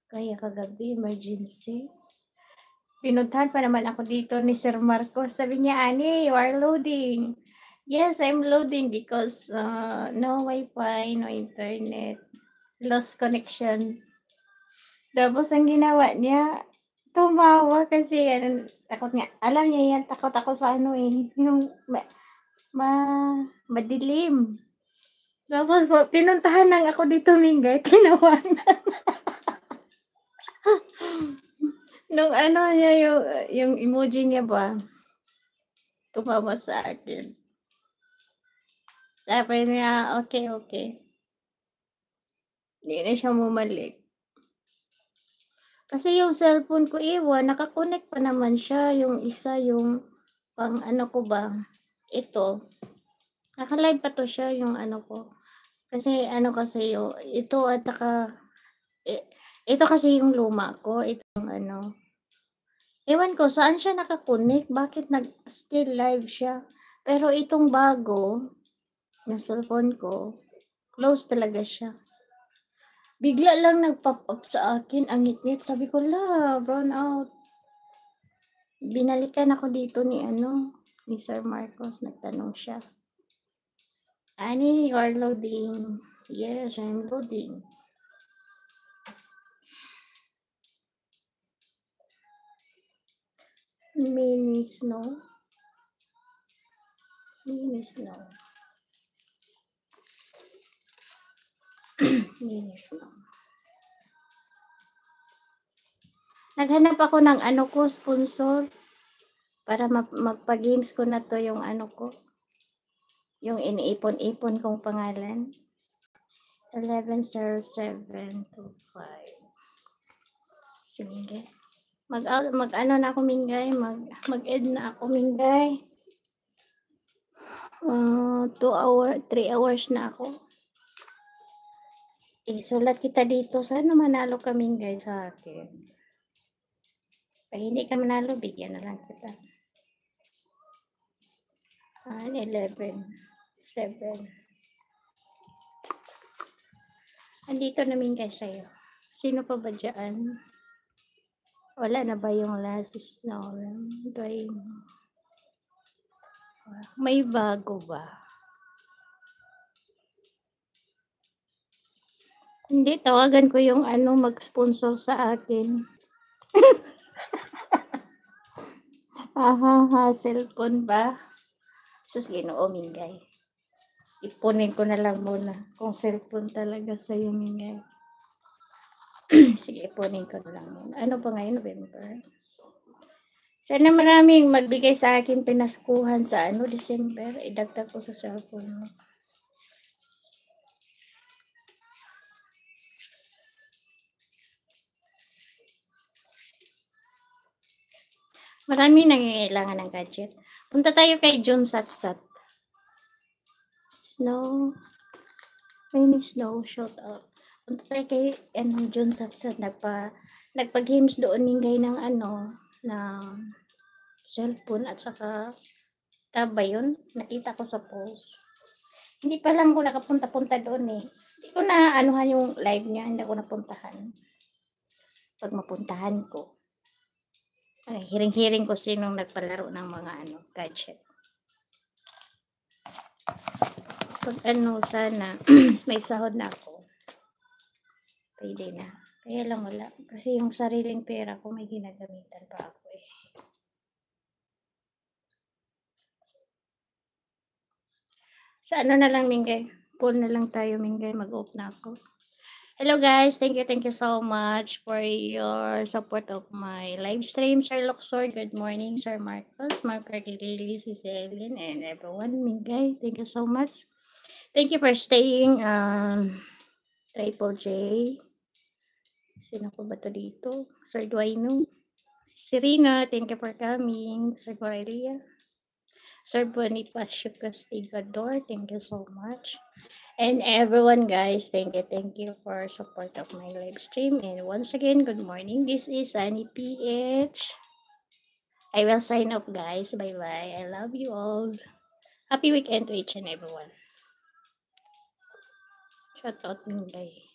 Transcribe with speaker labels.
Speaker 1: Kaya kagabi emergency. Pinuntahan pa naman ako dito ni Sir Marcos. Sabi niya, "Ani, you are loading." Yes, I'm loading because no Wi-Fi, no internet, lost connection. Tapos ang ginawa niya, tumawa kasi ano, takot nga. Alam niya yan, takot ako sa ano eh, yung ma madilim. Tapos pinuntahan lang ako dito Mingay, tinawanan. Nung ano niya yung emoji niya ba, tumawa sa akin. Sabi niya, "Okey, okey." Hindi na siya bumalik. Kasi yung cellphone ko iwan naka-connect pa naman siya, yung isa yung pang-ano ko ba, ito, naka-live pa 'to siya yung ano ko. Kasi ano kasi yung ito at saka ito kasi yung luma ko, itong ano, ewan ko saan siya naka-connect, bakit still live siya. Pero itong bago na cellphone ko, close talaga siya. Bigla lang nag-pop up sa akin, ang ngit-ngit, sabi ko, "La, brown out." Binalikan ako dito ni ano, ni Sir Marcos, nagtanong siya, "Ani, you are loading." "Yes, I'm loading." Mini snow. Mini snow. Mini snow. Naghanap ako ng ano ko, sponsor. Para magpa-games ko na 'to yung ano ko, yung iniipon-ipon kong pangalan. 110725. Sige. Mag-ano na ako Mingay, mag-end na ako Mingay. 3 hours na ako. Isulat kita dito. Sana manalo ka Mingay sa akin. Pag hindi ka manalo, bigyan na lang kita. 11, 7. Andito na Mingay sa'yo. Sino pa ba dyan? Wala na ba yung last snow? May bago ba? Hindi, tawagan ko yung ano mag-sponsor sa akin. Cellphone ba? Sus, Ginoo Mingay. Ipunin ko na lang muna kung cellphone talaga sa'yo Mingay. Sige, ipunin ko na lang muna. Ano pa ngayon, November? Sana maraming magbigay sa akin pinaskuhan sa ano, December. Idagdag ko sa cellphone mo. Maraming nangangailangan ng gadget. Punta tayo kay John Satsat. Snow. Mini snow, shout out. Punta tayo kay John Satsat. Nagpa-games doon Mingay ng ano, ng cellphone at saka taba yun. Nakita ko sa post. Hindi pa lang ko nakapunta-punta doon eh. Hindi ko na anuhan yung live niya. Hindi ko napuntahan. Pag mapuntahan ko. Ay, hiring-hiring ko sinong nagpalaro ng mga ano, gadget. Pag ano, sana, may sahod na ako. Pwede na. Kaya lang wala. Kasi yung sariling pera ko may ginagamitan pa ako eh. Sa ano na lang, Mingay. Call na lang tayo, Mingay. Mag-off na ako. Hello guys, thank you so much for your support of my live stream, Sir Luxor. Good morning, Sir Marcos, Mark Lily, Sis Ellen, and everyone. Mingay, thank you so much. Thank you for staying. Triple J. Sino ko ba to dito? Sir Duino. Serena, thank you for coming. Sir Corelia. Sir Bonifacio Castigador, thank you so much. And everyone guys, thank you for support of my live stream. And once again, good morning. This is Sunny PH. I will sign off guys. Bye-bye. I love you all. Happy weekend to each and everyone. Shout out Minday.